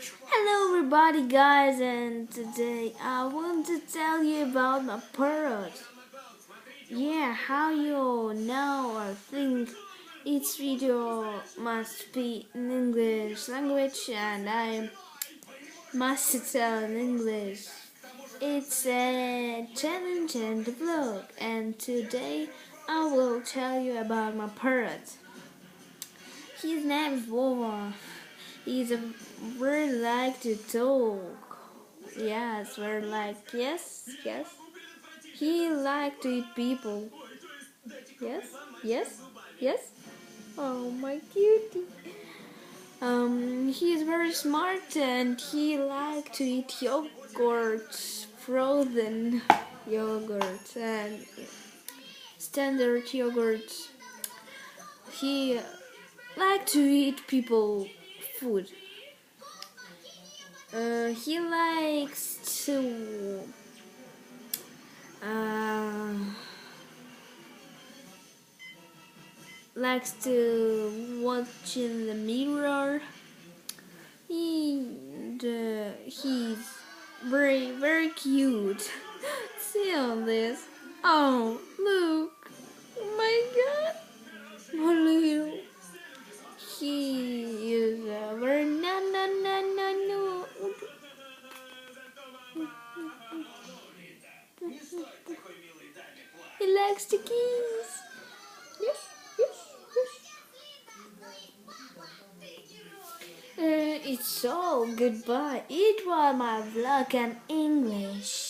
Hello everybody guys, and today I want to tell you about my parrot. Yeah, how you know or think each video must be in English language and I must tell in English. It's a challenge and vlog, and today I will tell you about my parrot. His name is Vova. He's a very like to talk. Yes, very like yes. He like to eat people. Yes, yes. Oh my cutie. He's very smart and he like to eat yogurt, frozen yogurt and standard yogurt. He like to eat people food. He uh, likes to watch in the mirror. He's very cute. See on this. Oh look! Oh my God! Oh little. He is very no. He likes to kiss. Yes. It's all goodbye. It was my vlog in English.